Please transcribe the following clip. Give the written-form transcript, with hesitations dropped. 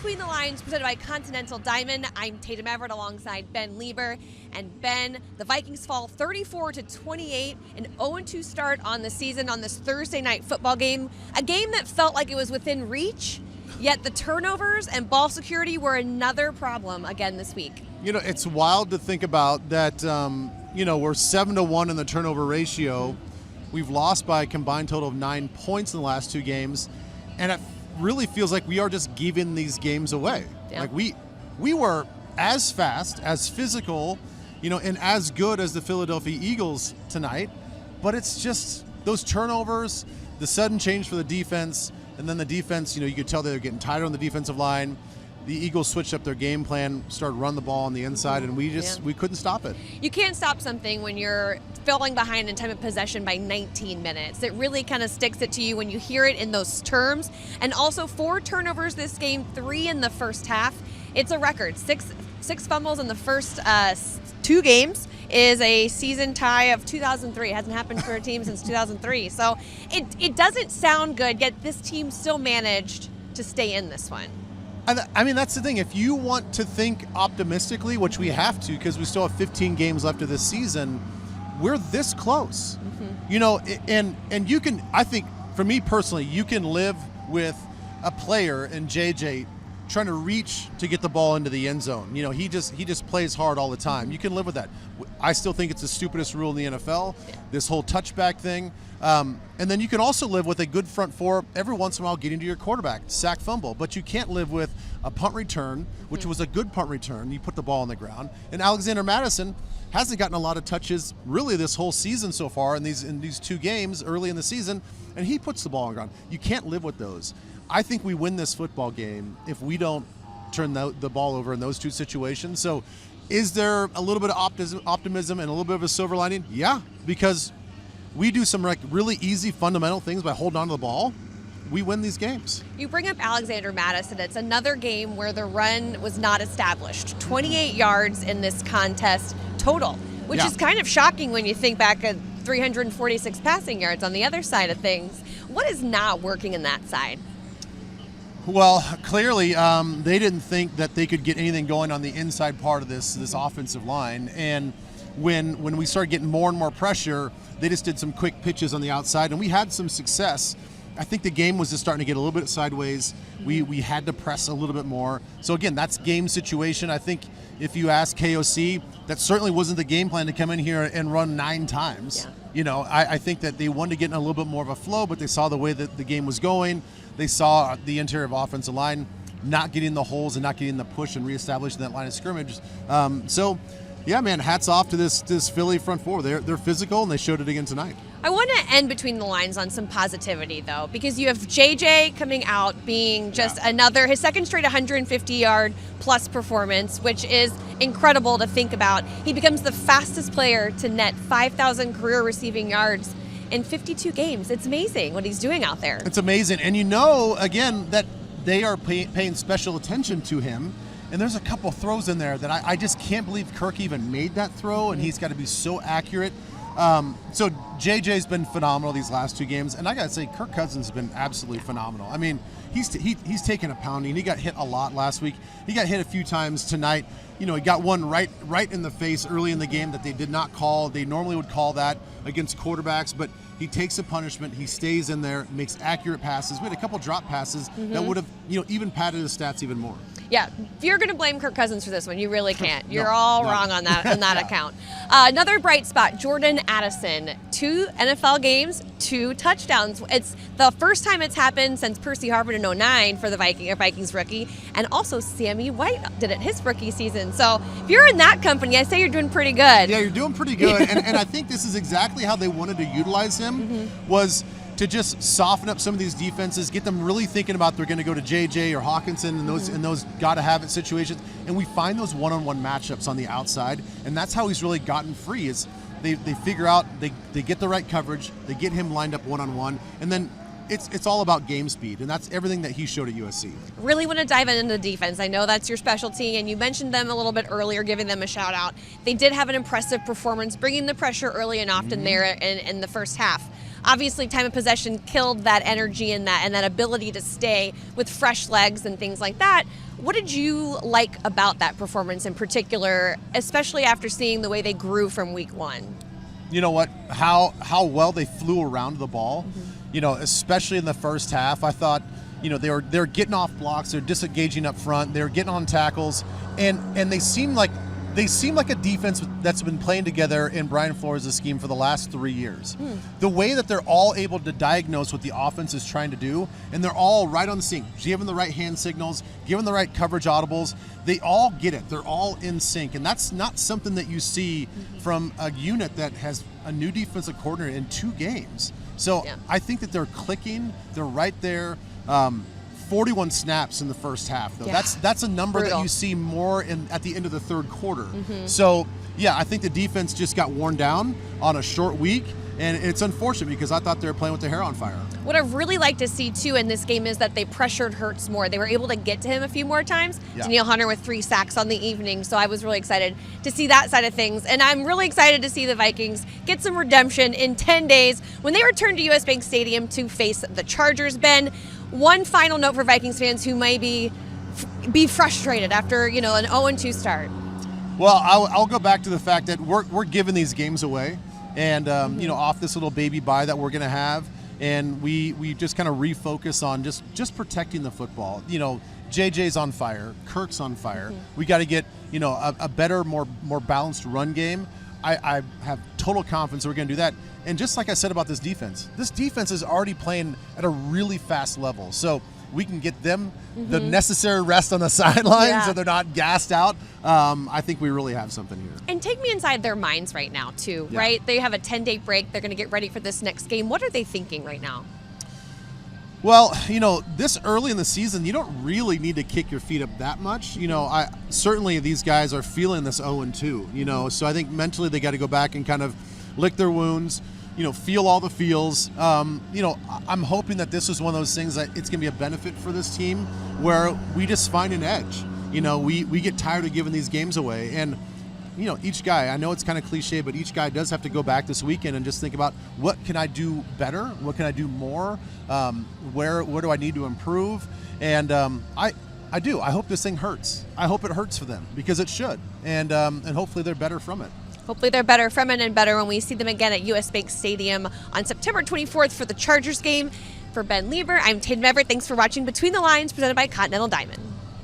Between the Lines, presented by Continental Diamond. I'm Tatum Everett alongside Ben Leber. And Ben, the Vikings fall 34-28, an 0-2 start on the season on this Thursday night football game. A game that felt like it was within reach, yet the turnovers and ball security were another problem again this week. You know, it's wild to think about that, we're 7-1 in the turnover ratio. We've lost by a combined total of 9 points in the last two games. And it really feels like we are just giving these games away. Yeah. Like we were as fast, as physical, and as good as the Philadelphia Eagles tonight. But it's just those turnovers, the sudden change for the defense, and then the defense, you could tell they were getting tighter on the defensive line. The Eagles switched up their game plan, started running the ball on the inside, and we couldn't stop it. You can't stop something when you're falling behind in time of possession by 19 minutes. It really kind of sticks it to you when you hear it in those terms. And also 4 turnovers this game, 3 in the first half. It's a record. Six fumbles in the first 2 games is a season tie of 2003. It hasn't happened for a team since 2003. So it doesn't sound good, yet this team still managed to stay in this one. I mean, that's the thing. If you want to think optimistically, which we have to because we still have 15 games left of this season, we're this close. Mm-hmm. And you can, I think, for me personally, you can live with a player in JJ trying to reach to get the ball into the end zone. He just plays hard all the time. You can live with that. I still think it's the stupidest rule in the NFL, this whole touchback thing. And then you can also live with a good front four every once in a while getting to your quarterback, sack, fumble. But you can't live with a punt return, which was a good punt return. You put the ball on the ground. And Alexander Mattison hasn't gotten a lot of touches really this whole season so far in these 2 games early in the season, and he puts the ball on the ground. You can't live with those. I think we win this football game if we don't turn the ball over in those 2 situations. So is there a little bit of optimism and a little bit of a silver lining? Yeah, because we do some really easy fundamental things by holding on to the ball. We win these games. You bring up Alexander Mattison. It's another game where the run was not established. 28 yards in this contest total, which is kind of shocking when you think back at 346 passing yards on the other side of things. What is not working in that side? Well, clearly they didn't think that they could get anything going on the inside part of this offensive line. And when we started getting more and more pressure, they just did some quick pitches on the outside, and we had some success. I think the game was just starting to get a little bit sideways. We had to press a little bit more. So again, that's game situation. I think if you ask KOC, that certainly wasn't the game plan to come in here and run 9 times. Yeah. I think that they wanted to get in a little bit more of a flow, but they saw the way that the game was going. They saw the interior of offensive line not getting the holes and not getting the push and reestablishing that line of scrimmage. Yeah, man, hats off to this Philly front four. They're physical, and they showed it again tonight. I want to end between the lines on some positivity, though, because you have JJ coming out being just his second straight 150-yard plus performance, which is incredible to think about. He becomes the fastest player to net 5,000 career receiving yards in 52 games. It's amazing what he's doing out there. It's amazing. And again, that they are paying special attention to him. And there's a couple throws in there that I just can't believe Kirk even made that throw, and he's got to be so accurate. So JJ's been phenomenal these last 2 games, and I got to say, Kirk Cousins has been absolutely phenomenal. I mean, he's taken a pounding. He got hit a lot last week. He got hit a few times tonight. He got one right in the face early in the game that they did not call. They normally would call that against quarterbacks, but he takes a punishment. He stays in there, makes accurate passes. We had a couple drop passes that would have even padded his stats even more. Yeah, if you're going to blame Kirk Cousins for this one, you really can't. You're wrong on that account. Another bright spot, Jordan Addison. 2 NFL games, 2 touchdowns. It's the first time it's happened since Percy Harvin in 2009 for the Vikings rookie, and also Sammy White did it his rookie season. So if you're in that company, I say you're doing pretty good. Yeah, you're doing pretty good, and I think this is exactly how they wanted to utilize him, was to just soften up some of these defenses, get them really thinking about they're going to go to JJ or Hawkinson and those got-to-have-it situations. And we find those one-on-one matchups on the outside, and that's how he's really gotten free is they figure out, they get the right coverage, they get him lined up one-on-one, and then it's all about game speed, and that's everything that he showed at USC. Really want to dive into the defense. I know that's your specialty, and you mentioned them a little bit earlier, giving them a shout-out. They did have an impressive performance, bringing the pressure early and often there in the first half. obviously time of possession killed that energy and that ability to stay with fresh legs and things like that. What did you like about that performance in particular, especially after seeing the way they grew from week 1? You know what? How well they flew around the ball. You know, especially in the first half. I thought, you know, they're getting off blocks, they're disengaging up front, they're getting on tackles, and they seem like a defense that's been playing together in Brian Flores' scheme for the last 3 years. The way that they're all able to diagnose what the offense is trying to do, and they're all right on the sync, giving the right hand signals, giving the right coverage audibles. They all get it. They're all in sync, and that's not something that you see from a unit that has a new defensive coordinator in 2 games. So I think that they're clicking. They're right there. 41 snaps in the first half, though. That's a number that you see more at the end of the third quarter. So, I think the defense just got worn down on a short week, and it's unfortunate because I thought they were playing with their hair on fire. What I've really liked to see, too, in this game is that they pressured Hurts more. They were able to get to him a few more times. Danielle Hunter with 3 sacks on the evening, so I was really excited to see that side of things. And I'm really excited to see the Vikings get some redemption in 10 days when they return to US Bank Stadium to face the Chargers. Ben, one final note for Vikings fans who may be frustrated after, an 0-2 start. Well, I'll go back to the fact that we're giving these games away, and off this little baby bye that we're going to have, and we just kind of refocus on just protecting the football. JJ's on fire, Kirk's on fire. We got to get a better, more balanced run game. I have total confidence we're going to do that. And just like I said about this defense is already playing at a really fast level. So we can get them the necessary rest on the sidelines so they're not gassed out. I think we really have something here. And take me inside their minds right now, too, right? They have a 10-day break. They're going to get ready for this next game. What are they thinking right now? Well, this early in the season, you don't really need to kick your feet up that much. Certainly these guys are feeling this 0-2, so I think mentally they got to go back and kind of lick their wounds, feel all the feels. I'm hoping that this is one of those things that it's going to be a benefit for this team where we just find an edge. We get tired of giving these games away. And, each guy, I know it's kind of cliche, but each guy does have to go back this weekend and just think about what can I do better? What can I do more? Where do I need to improve? And I do. I hope this thing hurts. I hope it hurts for them because it should. And hopefully they're better from it. Hopefully they're better from it and better when we see them again at US Bank Stadium on September 24th for the Chargers game. For Ben Leber, I'm Tatum Everett. Thanks for watching Between the Lines, presented by Continental Diamond.